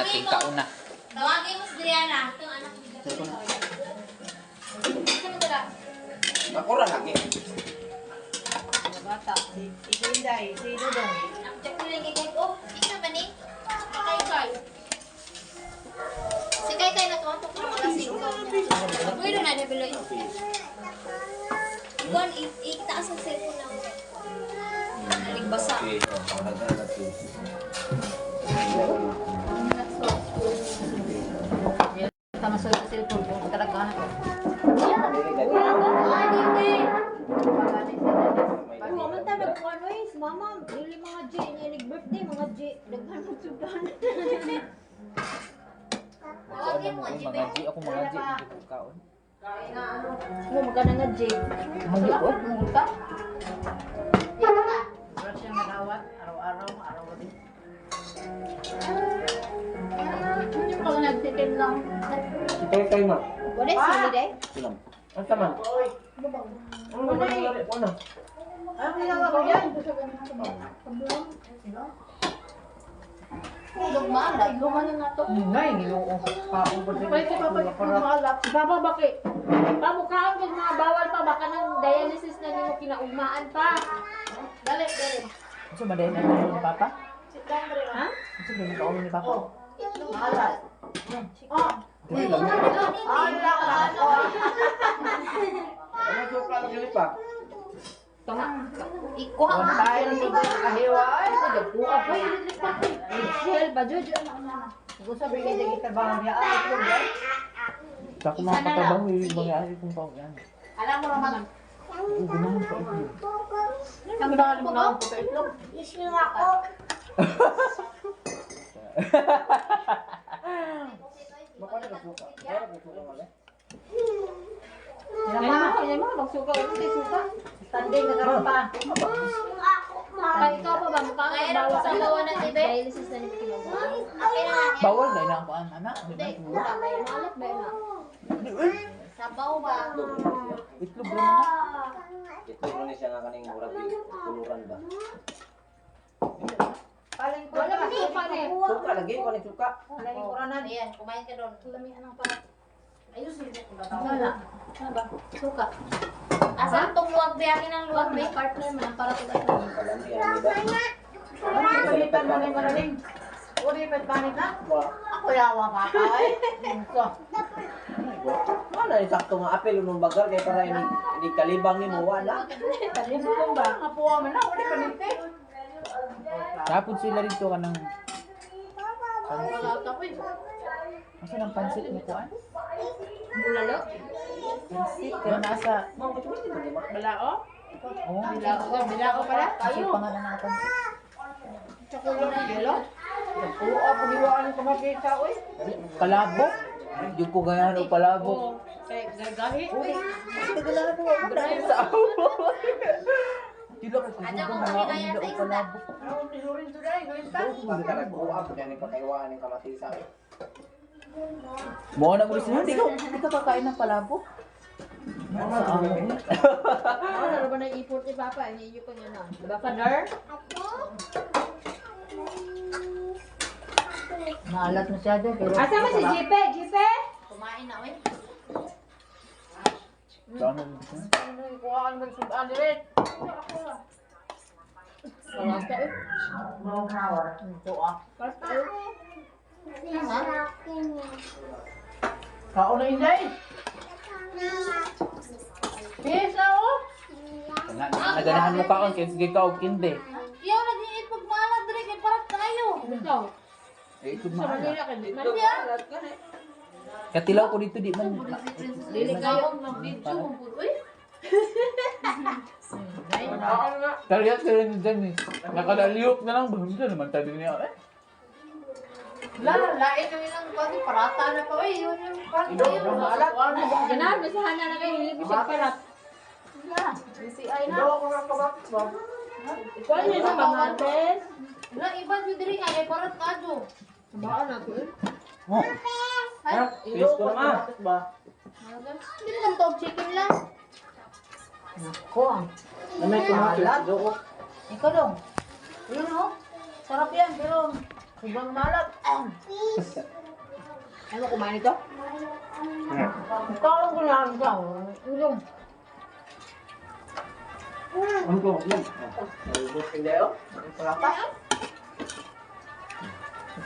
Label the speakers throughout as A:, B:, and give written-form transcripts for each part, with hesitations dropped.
A: natin kauna.
B: Tawagin mo si Driana. Itong anak mo dito. Saan mo dala?
C: Nakura lagi.
D: Bata, si Inday, si Dudong.
B: Ang check nila yung gigay ko. Isa ba ni? Kay-kay. Si Kay-kay na tuwan. Tukro mo kasi ikaw niya. Pwede na nabiloy. Ikaw, itaas ang cellphone lang. Nagbasa.
C: Okay,
D: Tama sa cellphone ko, talaga ako.
B: Man ta nagkuan oy, mama, dili mga J, nilig birthday mga J, daghan mo sudan. Tawagin mo J.
A: Mga G, ako mga G, hindi ko kaon.
B: Mo magana nga J.
D: Hindi ko, munguta.
B: Dito ka.
D: Wala siyang nalawat, araw-araw din.
B: Hindi pa nga nagtitin lang.
C: Kay ma.
B: Wala sili day.
C: Silam. Ang taman. Ano ba nangyari? Ano?
D: Ano ginawa ko yan?
B: Lugmaan dai. Luman na to.
D: Ngay, ginoo. Paubod din.
E: Pwede pa pag kumalap. Si Papa baki. Pamukhaan ko mga bawal pa. Baka ng dialysis na nimo kinaugmaan pa. Dali, dali.
D: Ano ba din ang ni Papa?
E: Sit down dali. Ha?
D: Ano ba yung kaulo ni Papa?
E: Mahalat. Oh.
B: Ala ka.
C: Ano suka lang yun pa?
E: Tama.
B: Ikuha
D: Kung
B: mo.
D: tayo ng iba kahiwa, ay, nagpuha pa.
E: Ay, Michelle, ba, Jojo?
D: Kung sabi kayo kita ba niya, ay, ito ba?
A: Sa ako mga katabang, yung mga ari kong kaon yan.
E: Alam mo naman.
A: Gumahan pa ito.
D: Ang dahil mo na ang puto itlog.
E: Isyo nga ako.
C: Baka na suka. Baka na suka mali.
E: Kaya mo, magsuka. Hindi suka.
D: Standing na karoon pa.
E: Ay, ikaw pa ba? Mukha
B: Kaya
E: ka
B: na
E: bawal
B: sa bawa na tibe.
E: dialysis na nimo kinaugmaan.
B: Okay na.
A: Bawal na ilang ko ang anak. Di ba?
E: Malat ba yun?
B: Sabaw ba?
A: Itlog lang na.
C: Ito mo ni siya nga kaning murag tuluran ba?
D: Paling ko
E: Wala
D: na.
E: ba suka na eh?
C: Suka lagi ko ni suka.
D: Paling ko na.
B: Ayan, kumain ka doon.
E: Lamihan ng parat. Ayos, hindi ko
D: Wala.
E: Ano ba? Suka.
B: Asan tong luwag biyakin ng luwag
E: May
B: may?
E: partner man ang parat ulit.
C: Kalam yan ba?
D: Ano yung palitan mo ng malaling? Uri, pagpanit na? Ako yawa pa ka eh. So,
C: Ano ni sakto nga apel nung bagal kay para ini kalibang ni mo wala.
D: talibong ba? Kapuha mo na, uri panite.
A: Tapos sila rito ka ng
E: Wala ako eh.
A: asa ng pansit mo kuan?
E: Bulalo?
A: Pansit kaya nasa
E: Balao?
A: oh,
D: Bilako pala.
A: kasi pangalan ng pansit.
D: Tsakulo ng gelo. Oo, pag-iwaan ko makita, uy.
A: Palabo. Yung ko ganyan o palabo.
E: Oo. Kay gagahi.
A: Dila ko kung
B: Adyo ko
A: mga
B: kanina
A: nila
B: yan
A: o
B: sa isda.
A: palabo.
D: Ano, tinurin to dahil, gawin ta.
C: Hindi ka nag-uap yan ipakaiwaan ng kamatisa.
A: Mo na mo rin hindi ka kakain ng palabo. Nasa amo.
E: Ano ba na iport ni Papa? Hindi ko niya na. Diba, Father?
D: Maalat masyado, pero...
E: Asa mo si Jipe? Jipe?
B: Kumain na, oy.
A: Ano
D: Ano yung kuhaan mo yung sudan rin?
E: Wala ka eh.
D: Ito ah.
E: Basta eh.
D: Kao na inday.
E: Yes, ako.
A: Naganahan mo kaon kaya sige ka og kinde.
B: Iyaw nag-iipag maalat dire kay parat tayo.
E: Ikaw.
A: Eh ito
E: Sa
A: mahal.
E: Manila ka di.
B: Mandiya.
A: Katilaw ko dito di man.
B: Dili kayo ng video mo uy.
A: Kaya sila ni Jan eh. Nakadaliyok na lang ba? Hindi naman tayo niya eh.
B: Lain yung ilang body parata na pa uy. Yun yung parat tayo.
E: Ganan, masahan na kayo. Hindi ko siya parat.
B: CI na.
D: Dawa ko ng kabakit ba?
E: Ikaw niya sa pangates.
B: Wala iba jud diri nga kay parat kadyo.
E: Baan na ko eh.
A: Oh.
B: Ay,
C: Please ko naman.
B: hindi naman to chicken lang.
D: Ako ah.
C: Namay kumakit. Doko.
D: Ikaw dong. Yun oh. Sarap yan, pero Sobrang malat.
E: Ano kumain ito?
D: Tawag ko lang siya. Yung
C: Ang ko, yun. Hindi, oh.
D: palakas.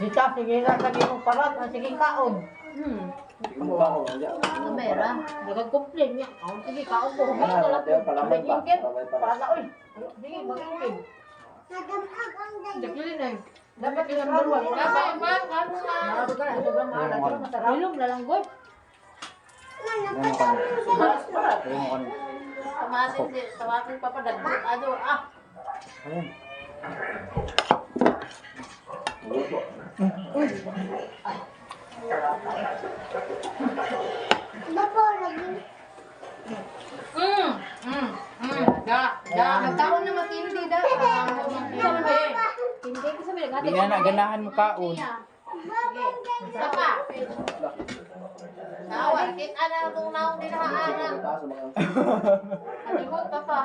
D: Sita, sige na, lagi mong parat. Sige, kaon.
C: Sige mo ba ako? Nandiyan.
E: Kamera. Nagag-complain niya. Oh, sige, kaon ko.
C: Ano, natin, palaman pa.
D: Ingkit.
C: Palaman pa.
D: Para uy. Sige, mag-ingkit.
E: Jaglin eh.
D: Dapat yung number one.
E: Dapat yung man, ano nga.
D: Marami ka na. Sobrang malat. Pero masarap.
E: Ilong na lang good.
C: Ano ka na? Ano ka na?
E: Tamatin pa pa dagdag. Ano,
C: Ayun. Luto.
E: Magkaon na matindi da. Hindi ko sabi naghatid.
A: Hindi na ganahan mo kaon.
E: Isa pa. Nawa, kita na itong naong dinahaan.
C: Taas ang mga...
E: Alimot pa pa.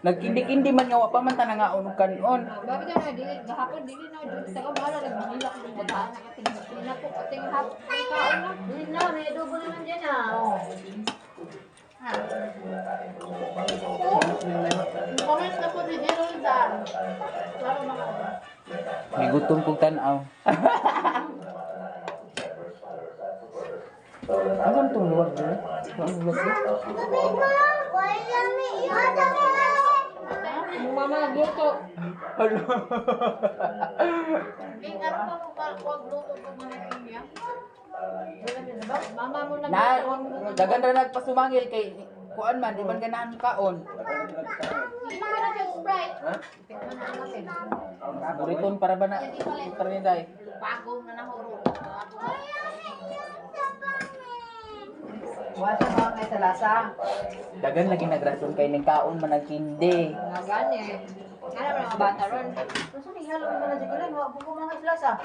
A: Nagkindi-kindi man nga wa pa man tanang nga unog kanon.
E: Bakit na dili gahapon dili na dili sa kabala nagbila ko ng bataan na ating na po ating hapon kaon na.
D: Hindi na, may adobo naman dyan ah.
E: Ha. Comment na po di Roldan. Claro mga.
A: May gutom kong tanaw. Asan tong luwag dito? Ang luwag dito?
E: Mama nagluto.
A: Hello.
E: Bing ano pa mo pa wag luto ko mga niya. Mama mo
A: Na, dagan ra nagpasumangil kay kuan man di man ganahan kaon.
E: Hindi ka na siya Sprite.
C: Ha?
E: Tikman na natin.
A: Buriton para ba na karinday?
E: Pagong na nahuro.
D: Wala siya mga kay sa lasa.
A: Dagan lagi nagrason kay ning kaon man nagkindi.
E: Mga gani. Ano ba mga bata ron?
D: Gusto ni halo mo na dyan. Wala po ko mga lasa.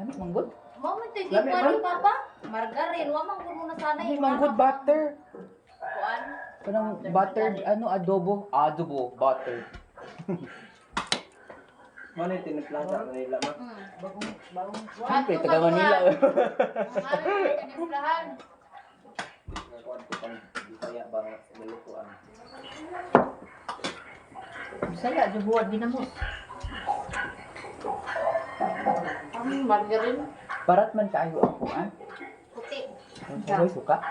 A: Ano manggod?
E: Mama tigil pa ni Papa. Margarine, wa man kuno na sana
A: Ay manggod butter.
E: Kuan.
A: Parang butter ano adobo, butter.
C: Ano yung tinimplang sa Manila, ma?
A: Siyempre, taga Manila.
E: Ano yung tinimplahan?
C: Nakuha ko pang bisaya ba nga nilutuan.
D: Saya, jubuan din mo.
E: Margarine.
A: Barat man kaayo ang kuan.
E: Puti.
A: Ang suka.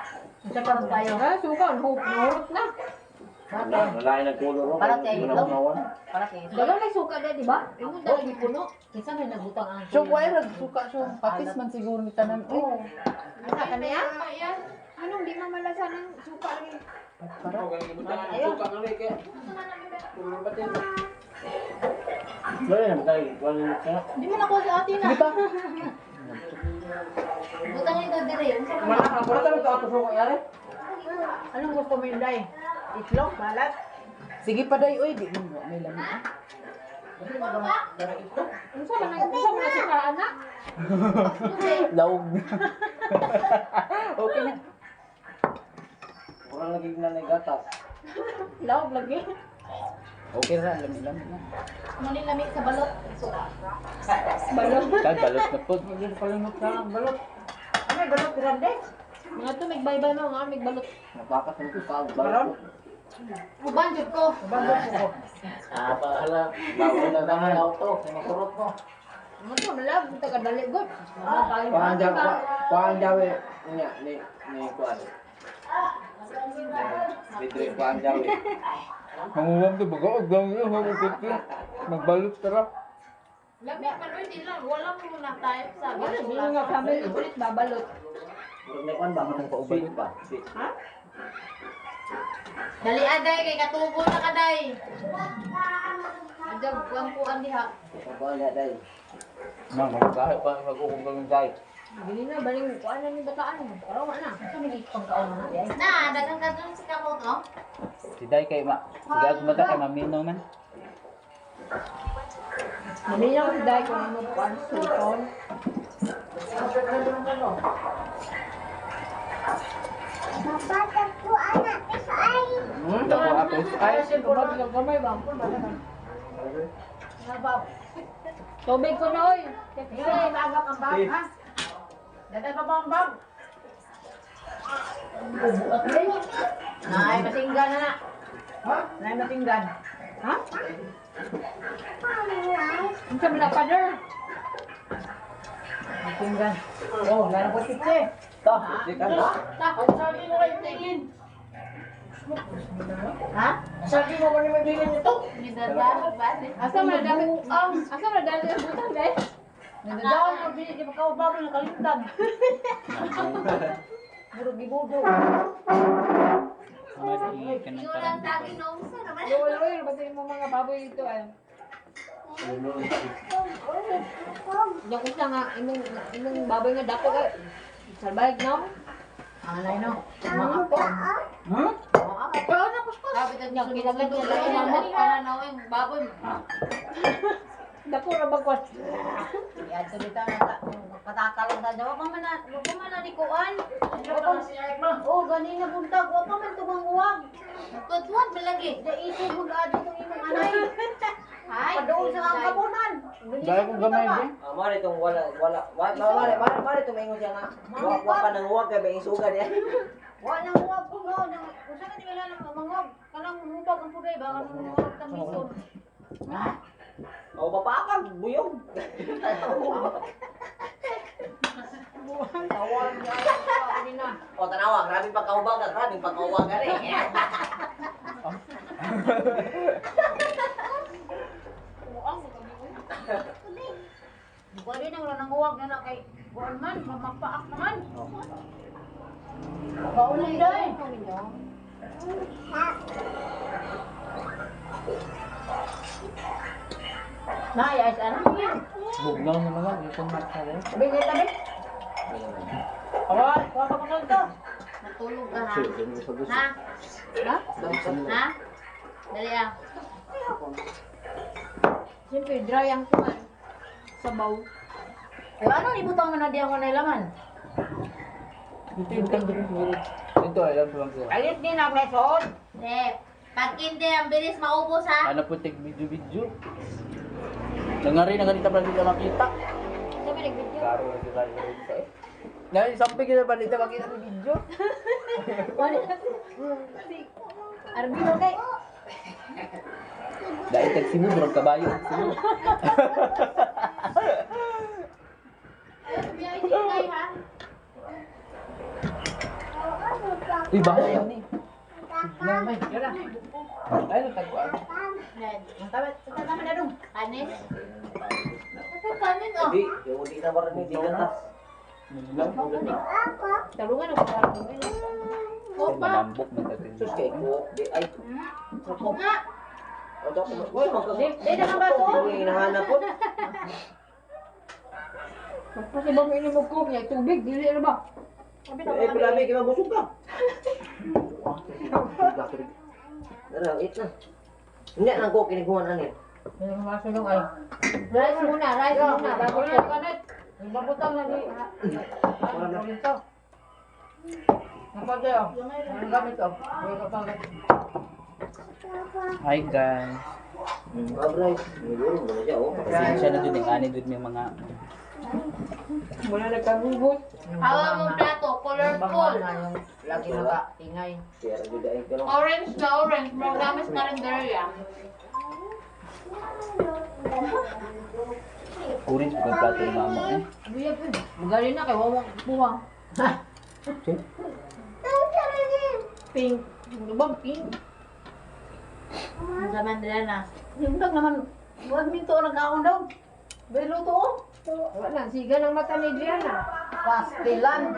D: Isa pa rin tayo.
E: Ah, suka. Nahurot na.
C: Nalain ng kulor ko.
D: Para tayo ito.
C: Nawan.
D: Para kayo.
E: Dalang may suka na, di ba? Yung dali puno.
D: Isa may nagutang ang
A: So, why suka so patis man siguro ni tanan. Oh,
E: Asa ka na yan? Ayan. Anong di mamalasa ng suka lagi?
C: Dali naman tayo.
E: Di mo nakuha sa atin ah.
A: Di ba?
E: Butang ito dire.
C: Wala ka ito sa kanyari?
D: Anong gusto mo yun, Day? Itlog, balat?
A: Sige pa day oy, di mo may laman. Ah.
E: Unsa man na suka anak?
A: Laog. Okay na.
C: Kurang lagi na gatas.
E: Lawag lagi.
A: Okay ra, lamin na.
E: Muli lami sa balot. Suka.
A: Balot na po.
C: Hindi ko kalimot na ang balot.
D: Ano yung balot grande?
E: Mga to may baybay mo nga may balot.
C: Nabakas ng kupal. Balot.
E: Uban jud ko.
D: Balot ko.
C: Pahala. Bawal na naman ang auto. Sinakurot mo.
E: Mo to malag taga dali gud.
C: Kuhaan jawi. Niya, ni kuhaan. Bitri kuhaan jawi.
A: Manguwam to baga og daw yo ho magbalot tara.
E: Lami man di lang wala mo na tayo sa
D: Ano, hindi nga family ulit babalot.
C: Kurang na kuhaan ba? Manang paubalot ba?
D: Ha?
E: Dali aday kay katubo na kaday. Adab kuan diha.
C: Kuhaan na dahil.
A: Nang magkahay pa magkukumpang day.
E: Dili na baling kuan na ni bataan. Pero wala na.
D: Ito may pagkaon na natin.
E: Na dagang kadlong si kamot oh.
A: Si day kay ma. Sige ag mata kay mamino man.
D: Nalilang si Day kung ano po ang sulton.
A: Dako apos ay
D: Ay, siyempre, gamay ba? Ang Nabaw.
E: Tubig ko na, oy.
D: Tingnan mo agak ang bag, ha? Dadan pa ba ang bag? Nay, matinggan na. Ha? Nay, matinggan. Ha?
E: Ang sabi na, father.
D: Matinggan. Oh, meron ko sitse.
C: Ito, di ka na.
D: Ang sabi mo kayo tingin. Ha? Sabi mo ba naman tingin ito?
E: Asa mo na dami, asa mo na dami ang butang, guys?
D: Nagdaan mo, di ba ka bago nakalimtan? Burog gibudo.
A: Mali ka ng parang.
E: Loy, loy, batiin mo mga baboy dito, ay. Diyan ko siya nga, imong baboy nga dako, ay. Salbayag na.
D: Alay no. Mga po.
C: Hmm?
D: Pero na kuskus.
E: Niya, kinagad niya lang yung mama. Dako na bagwas.
D: Yan, salita na. Patakalan ta. Dawa pa man na likuan. Oh, ganin na buntag. Wa pa man tumanguwag.
B: Tutwad malagi.
D: Da isip mo gaado kung imong anay. Padoon sa ang kabunan.
A: Dahil kong gamay din.
C: Mari itong mari itong maingon siya nga. Wa pa nang huwag kay ba isugan yan.
D: Wa nang huwag ko no. Kung saan ka di wala nang mamangog. Kanang hubag ang puday. Baka nang huwag tamison.
C: O papakag, buyog.
D: Tawag niya. Sabi na.
C: O tanawa, grabe pagkaubagan, grabe pagkaubagan eh.
D: Pwede na wala nang huwag na na kay buwan man. Mamapaak naman. Kaunan day. Nay, ayos ano?
A: Bugnaw na mga, yung kong marka rin.
D: Tabi, tabi. Awal, kuha ka pa ito.
B: Natulog ka ha. Ha? Ha? Ha? Dali ah.
E: Siyempre, dry ang kuman. Sabaw.
D: Eh, ano ibutang mo na di ako nailaman?
A: Ito, alam ko lang sila.
D: Alit din ang lesson.
B: Hindi. Pag hindi, ang bilis maubos ha.
A: Ano po tig video-video? Nangari na ganito pa dito makita.
E: Sabi nag-video.
A: Karo na sila rin sa eh. Ngayon, samping kita pa dito makita ng video.
E: Arbino kay.
A: Dahil tag simu, durog kabayo. Simu. Uy, bahay yun eh.
D: Lamay, yun
A: Ay, natagpuan.
D: Ang tama na dong.
B: Kanin? Kanin oh.
C: Hindi, yung hindi na maraming hindi gatas.
E: Talungan ang parang mo.
A: Ay, malambok ng dating.
C: Sus kay ko, di ay.
B: Ako nga.
C: O daw ko, uy,
D: Di na ka ba to?
C: Yung hinahanap ko.
E: Kasi ba mo inimog ko niya, tubig, dili na ba?
C: Eh, pulami, kaya mabusog ka. Ano, eat na. Hindi, nang ko, kiniguan na niya.
D: Yung masunong ay.
E: Rice muna, bago
D: Wala
E: ko.
D: ka net. Yung babutang na di. Ano ito? Napagay oh. Ang gamit oh. May kapangit.
A: Hi guys.
C: Abray, nagulong mo na siya, oh.
A: Pasensya na dun yung ani dun yung mga...
E: Muna nagkagugot.
B: Hawa mo plato, colorful.
D: Na yung lagi naka-ingay.
C: Kaya rin dahil ka lang.
B: Orange na orange. Magamas kalendarya.
A: Orange ko yung plato yung mama eh.
D: Buyag yun. Magaling na kay wawang buwang. Pink. Ano ba? Pink.
B: Ang zaman nila na.
D: Yung dag naman. Huwag minto nag-aon daw. Beluto oh.
E: Wala, siga ng mata ni Adriana.
D: Pastilan.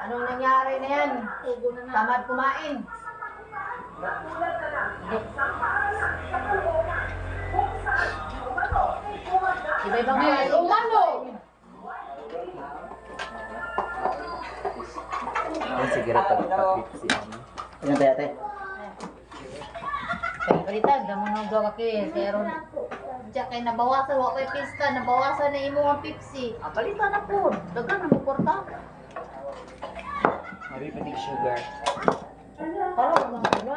D: Anong nangyari na yan? Tamad kumain. Iba-ibang
B: Ay, umano!
A: Ang sige rin pag-patrip si Ami.
C: Ano ba yate?
D: Kaya palitan, damo nang gawa kay Seron.
B: Diyan kay nabawasan, wala kay pista, nabawasan na imo ang Pepsi.
D: Palitan na po. Dagan na mo porta.
A: Mari pa sugar.
D: Para mga ano.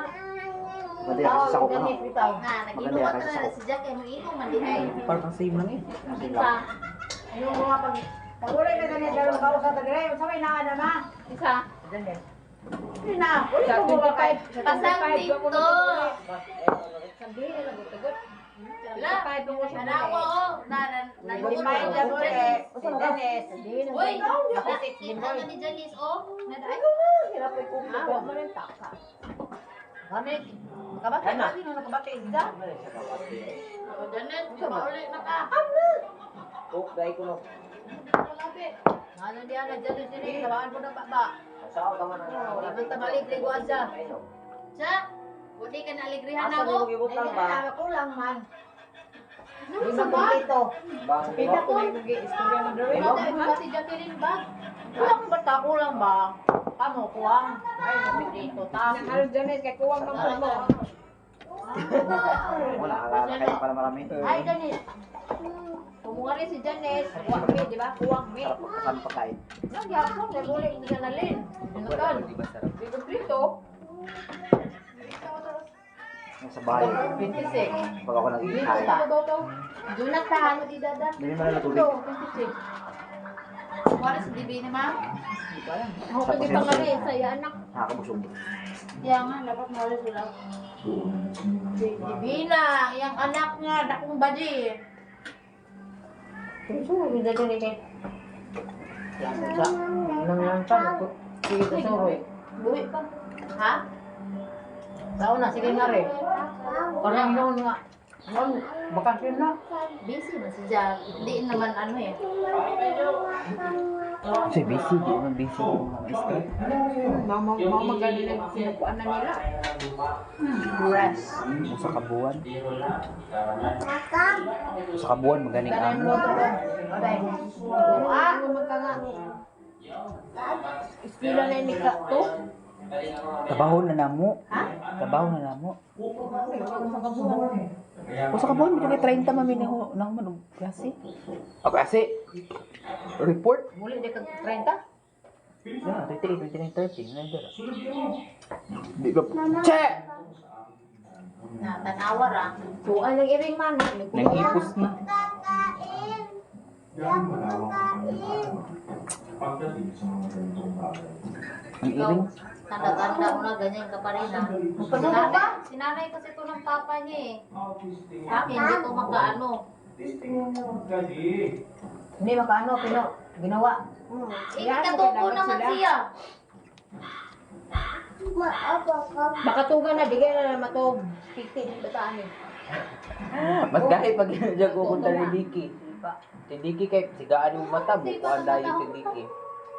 C: Pwede ako sa sakop na.
D: bitaw.
E: Na, nag-inuwa ka na si Jack, mo ito, mandi ay.
C: Parang same lang eh.
E: Isa.
D: Ano mga pag-ulay ka ganit dalawang kao sa tagay, sa may naa naman.
E: Isa.
D: Hindi na, uli ko mga kahit.
E: Pasang dito.
D: Sabihin nila, butagot.
E: La, hanawa o.
D: Limay dyan ulit. Si Dennis.
E: Uy, nakita na ni Janice o. Naday.
D: Hirap ay kung
E: Ah, mo rin taka.
D: Kami, kabati na, sino nakabati isa?
E: Janet, mauli na ka.
C: Oh, dahil ko no.
D: Ano diyan na dyan sini, sabaan mo na ba?
C: Sa ako naman
D: Di man tabalik, ligo asa.
E: Siya, buti ka naligrihan
C: Asa
E: ako.
C: mo gibot lang ba?
D: Ako lang man.
E: Ano
D: Di
E: sa
D: man
E: ba?
D: dito.
C: Bang
D: Kita ko may mga istorya mo dawin.
E: Ano si Jacqueline ba?
D: Kulang ba ta? Kulang ba? Kamo, kuwang. Ay, may dito ta. Ano dyan kay kuwang ng mo.
C: Wala, alala kayo pala marami.
D: Ay, Janis. Kumuha rin si Janis. Kuwang mi, di ba? Kuwang mi.
C: Sarap kasama pagkain.
D: Nagyapon, nagulit hindi ka nalin. Binutan.
C: Di ba sarap?
D: Bigo prito.
C: Sa bahay.
D: 26.
C: Pag ako
D: Bigo
C: nag-ihay.
D: ta.
E: Doon na tahan mo di dada.
C: Hindi naman na tubig.
D: 26.
E: Wala si Bibi na ma'am.
B: Ako pwede pa nga rin, saya anak.
C: Nakakabusog.
E: Kaya nga, dapat mawala sila. Bibi na, yung anak nga, dakong badi.
D: Susunod, hindi dyan ni Kate. Yan, sa. Nang yan pa. Sige, susunod.
E: Buwi pa. Ha?
D: Sa una, sige nga rin. Parang noon nga. Noon, bakasyon na.
E: Busy na si Jack. Hindi naman ano eh.
C: Kasi busy, di naman busy yung mga isda.
D: Magaling na sinukuan na nila. Rest.
C: Sa kabuan. Sa kabuan, magaling
D: Ganun mo
C: amo.
D: ito doon. Okay. Magka nga. Ispila na yung mika to.
C: Trabaho na namo.
D: Ha?
C: Trabaho na namo. O sa kabuan, may 30 mami na ako manog klase. O klase. Report.
D: Muli di ka 30?
C: Yeah, 28, 29, 30. Nandara. Di ba? Che!
E: Na, tanawar ah.
D: Suan ng iring man.
C: Nangipos na. Ang iring.
E: Tanda-tanda mo na, ganyan ka pa rin ah. Sinanay kasi ito ng papa niya eh. Sa akin, hindi ko makaano.
D: Hindi makaano, ginawa.
E: Ikatuko naman siya.
D: Makatugan na, digay na naman ito. Piti ng bataan eh.
C: Mas dahil pag nandiyan pupunta ni Diki. Si Diki kay sigaan yung mata, bukuan dahil si Diki.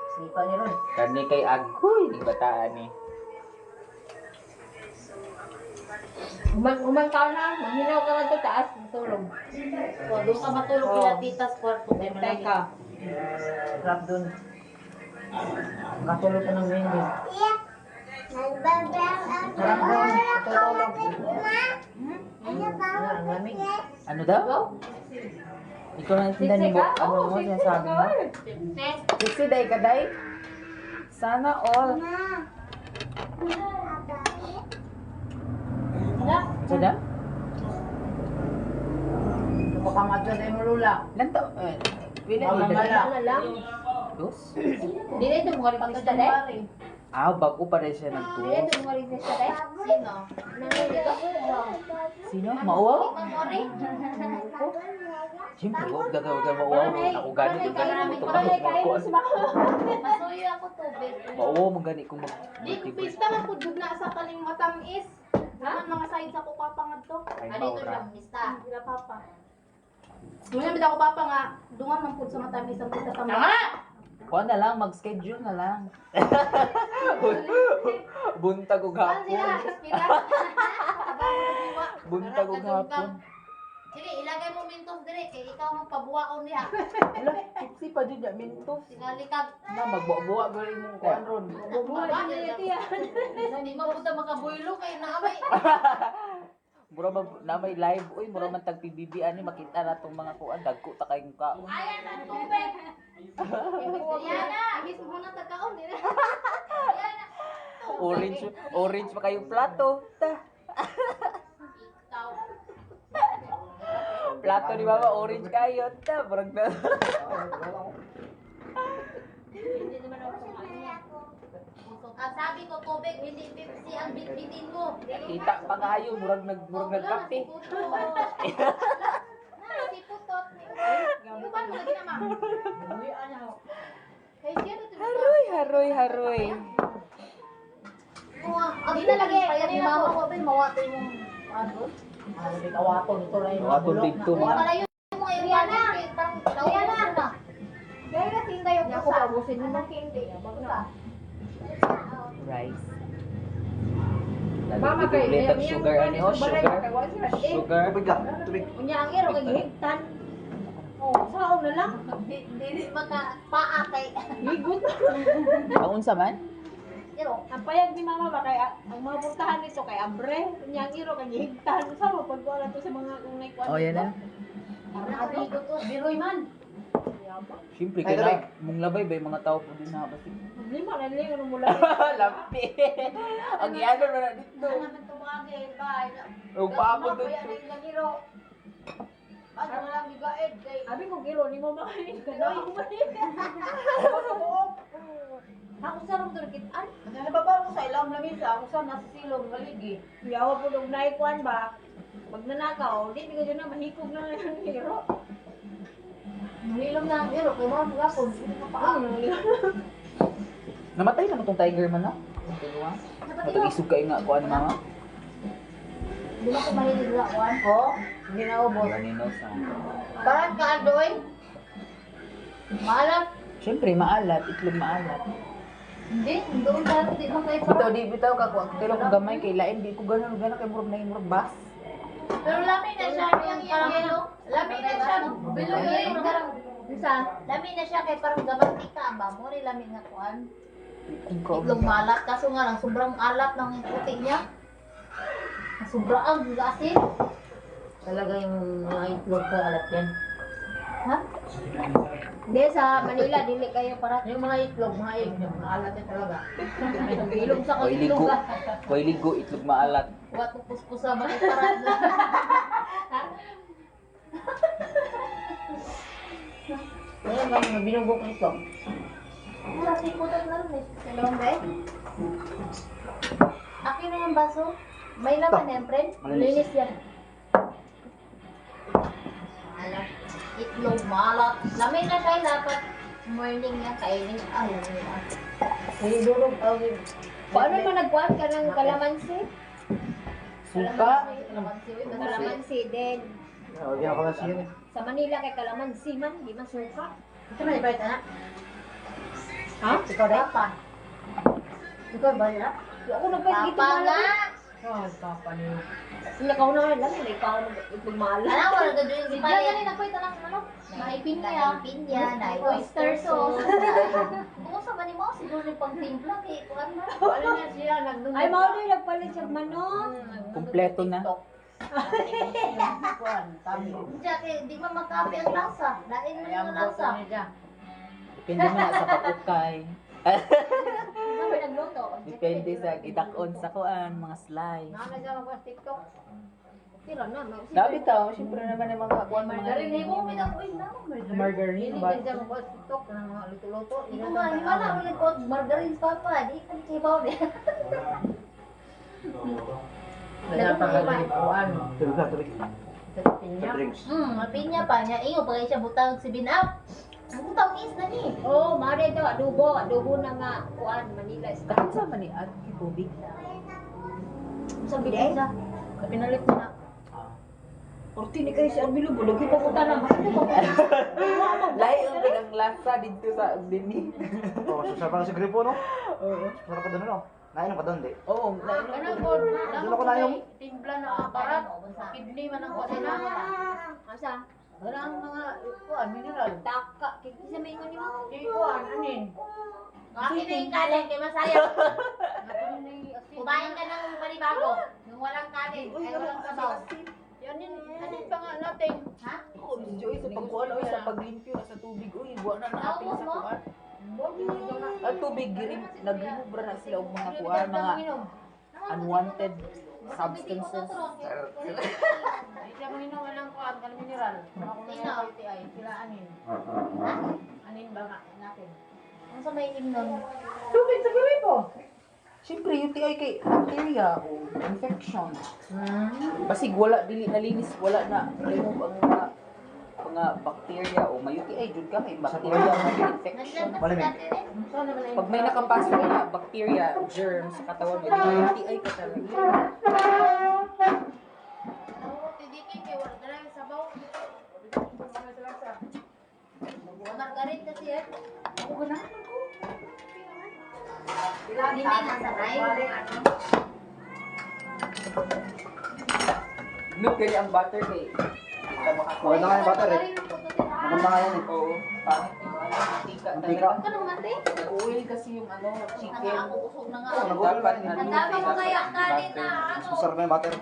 D: Sipa niya ron.
C: Kani kay Agoy, di bataan ni.
D: Umang ka na, manghinaw ka lang ito, taas, matulog.
E: So, doon ka matulog kila titas kwarto. May
D: Tay
E: malaki.
D: ka. Grab dun. Katulog ka ng hindi. Grab dun, tutulog. Ang lamig.
C: Ano daw? Ikaw na tindan ni Bo. Ano mo sinasabi mo?
E: Next.
C: Kasi day ka day. Sana all. Sada?
D: Napakamadyo na yung lula.
C: Ilan to? Pila
D: Mamamala.
C: lang. Dos?
E: Hindi na ito mga rin sa dahil.
C: Ah, bago pa rin siya
E: Hindi
C: nagtuos.
E: ito mga rin sa dahil. Sino?
C: Sino? Mauwaw?
E: Mamori?
C: Siyempre, huwag gagawin ka mauwaw. Ako gani yung gani mo ito.
E: Masuyo ako tubig.
C: Mauwaw mo gani kung
F: Di ko pista man pud jud na sa kaning matamis. Naman mga side sa ko papa ngadto.
C: Ay,
E: Ano ito
C: maura.
E: siyang mista?
F: Sila papa. Muna bida ko papa nga dungan man pud sa matamis ang pista sa mga.
C: Kuha na lang, mag-schedule na lang. Buntag og
F: Saan sila?
C: hapon.
F: Ispira.
C: Buntag og hapon.
E: Sige, ilagay mo mintos dire kay ikaw ang pabuwaon niya.
C: Ala, tipsy pa dyan, mintos.
E: Tingali ka.
C: Na, magbuwa-buwa gawin mo kuhan ron.
E: Bubuwa niya. Hindi mabuta makabuylo kay naamay.
C: Mura man na may live, uy, mura man tag PBB ani makita na tong mga kuan dagko ta kayong ka.
E: Ayan ang tubig. Yan na.
F: Agis mo na tagkaon dire.
C: Orange pa kayong plato. Ta. plato ni Mama, orange kayo. Ta, barag na.
B: Hindi naman ako kumain.
F: Ang sabi ko, tubig, hindi Pepsi ang bitbitin mo.
C: Kita pa kayo, murag nagkape.
F: Si Putot. Ano ba lagi na, ma'am? Kay siya na
C: Haroy.
F: Hindi na lagi. Kanina ko. Mawatay mong ano?
D: Kawaton, ito lang yung
C: Waton dito.
F: Malayo mo kay Rihanna. Parang Rihanna na.
B: Gaya na tinda yung
F: Ako
B: kusa.
F: pabusin mo ng hindi.
C: Rice.
E: Mama kay
C: Little sugar, ano yun? Sugar.
B: Unya ang iro kay higtan. Oh, sao na lang.
F: Dili maka paa kay.
B: Higot.
C: Ang unsa man?
F: Pero
B: Ang payag ni mama ba kay ang mga puntahan nito kay Abre. Unya ang iro kay higtan. Sao pag wala to sa mga kung naikuan.
C: Oh, yan na.
F: abi ko to biroy man.
C: Siyempre, kaya mong labay ba yung mga tao po din na kasi.
B: Lima na lang ano mula.
C: Lampi. Ang iano na dito.
F: Ano naman to bagay ba?
C: O pa ako
F: Kaya
C: dito.
F: na yung nagiro. Ano na lang gigaed kay.
B: Abi ko kilo ni mo makain ka daw. Ako sa rum turkitan.
D: Nababaw ko sa ilang lamisa, ako sa nasa silong galigi.
B: Yawa po dog naikuan ba. Pag nanakaw, di ko na mahikog na ang hiro.
F: Nilom na ang iro kay mo gapon.
C: Namatay naman tong tiger man, no? Matag-isog kayo nga kuan mama.
F: Di ba ko mahilig sa kuan?
D: Oh, hindi na ubos.
C: Ganino sa.
F: Parang kaadoy. Malat.
C: Siyempre, maalat. Itlog maalat.
F: Hindi, doon tayo di mo kay
C: Bitaw, di bitaw ka. Pero kung gamay kay lain, di ko ganun kay murag na yung murag bas.
F: Pero lamin na siya yung yellow. Lamin na siya. Biloy parang isa. Lamin na siya kay parang gamantika ba? Mo ri lamin nga kuan. Itlog malat kaso nga lang sobrang alat ng puti niya. Sobrang asin.
D: Talaga yung mga itlog ka alat yan.
F: Ha?
B: Hindi, sa Manila, dili kayo para.
D: Yung mga itlog, mga egg, yung mga alat yan talaga.
F: Ilog sa
C: Koy ligo.
F: itlog.
C: Koy ligo, itlog maalat.
F: Wat puspusa man parad.
D: Ngayon ba yung binubok itlog?
F: Wala si putot na rin eh. Dalawang ba eh? Akin na yung baso. May laman yan, friend. Linis yan. Malat. Itlog, malat. Lamay na siya dapat. Morning na kainin. Ay,
D: Yung durog,
B: Paano mo nagkuhan ka ng kalamansi?
C: Suka.
B: Kalamansi din.
C: Lagyan ko na siya.
B: Sa Manila kay kalamansi man, di man suka.
D: ito man ibait anak.
B: Ha?
D: Ikaw rin?
F: Papa.
D: Ikaw ba yun?
B: Ako nagpahit dito
F: Papa nga.
D: Oh, papa niyo.
B: Nakaw na lang, may ikaw nagmahal.
F: Alam mo, nagdadrawing si Paya. Ganyan ako ito lang, ano? Naipinya. Naipinya, oyster sauce. Kung sa mani mo, siguro yung pang timpla kay kuan na.
D: Ano niya siya,
B: Ay, mao din nagpalit sa manok.
C: Kompleto na.
F: Diya, kay di ba magkape ang lasa? Lain mo yung lasa.
C: Depende mo na sa pakukay.
B: Ano ba nagluto?
C: Depende sa gidakon sa kuan, mga slime.
D: Nana siya mag TikTok.
B: Tira na.
C: Nabitaw, siyempre naman yung mga kuan, mga
F: Margarine, di mo minakoy na.
C: margarine.
D: Hindi
C: Ba?
D: din siya mag TikTok ng mga luto-luto.
F: Ito nga, di ba na ulit ko, margarine papa, di ka kibaw niya.
D: Nagpapagalipuan.
C: Tubig.
D: Sa pinya.
F: Mapinya pa niya. Iyo, pagay siya butang si Binap. Ang butang is na ni.
B: Oh, mare daw adobo, adobo na nga kuan Manila style.
C: Kahit sa mani at tubig.
F: Sabi ko sa, pinalit mo na.
B: Orti ni kayo si Arbilo, bulog ko puta na. Ano ba?
C: Lahi ang tigang lasa dito sa dini.
G: Oh, susarap na si Gripo, no?
C: Oo.
G: Susarap ka doon, no? Nainom ka doon, di?
C: Oo, lahi
F: Ganun po,
G: Doon ako na yung...
F: timpla na aparat. Kidney man ang kuha na.
B: Asa?
D: Wala ang mga kuan, mineral.
B: Taka, kiki sa maingon ni mo.
D: Di kuan, anin.
F: Akin na yung kanin, kay Masaya. Kumain ka ng panibago. Nung walang kanin, ay walang sabaw.
D: Yan yun, anin pa nga natin.
F: Ha?
C: Oo, si Joy sa pagkuhan o sa paglimpyo sa tubig. Uy, buwan na natin sa kuhan. At tubig, nag-remove na sila og mga kuhan, mga unwanted substances.
E: Di siya maninom ng kuan kan mineral. Ako na
F: Sino?
E: yung UTI. Sila anin. Anin ba nga natin?
F: Ang sa may imnon.
C: Tubig sa gripo. Siyempre, UTI kay bacteria o infection. Basig wala, dili nalinis, wala na. Remove ang mga bacteria o may UTI, jud ka kay bacteria o may infection.
F: Nandiyan na
G: Malamig.
F: natin eh.
E: Sana man
C: Pag may nakapasok na bacteria, germ sa katawan mo, may UTI ka talaga.
F: Ako, tidikin kay wala dala yung sabaw. Margaret kasi eh.
C: Ako ba na?
F: Hindi nasanay.
C: Look kay ang butter kay. Kita
G: Maganda nga yung butter eh. Maganda nga yan eh.
C: Oo, pangit yung mantika
G: Mantika.
C: talaga.
F: Ka nang mati?
C: Oil kasi yung
F: Nga
C: chicken.
F: ako usog na nga.
G: Oo,
F: ako.
G: nag-uul
C: Dapat
G: na
F: Ang dami mo kaya kanin na
G: Mas
F: ano.
G: masarap na yung butter.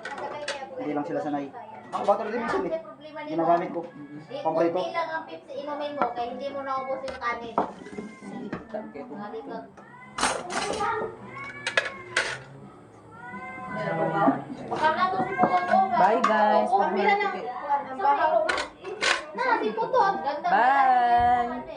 G: Hindi lang sila sanay. Ako butter din minsan eh. Ginagamit ko. Paborito.
F: Kunti lang ang pips inumin mo kaya hindi mo naubos yung kanin.
C: Kaya ito.
F: Nalikag. Baka na to si Puto.
C: Bye guys.
F: Oh, pila ng bahaw. Na, si Puto. Ang ganda.
C: Bye.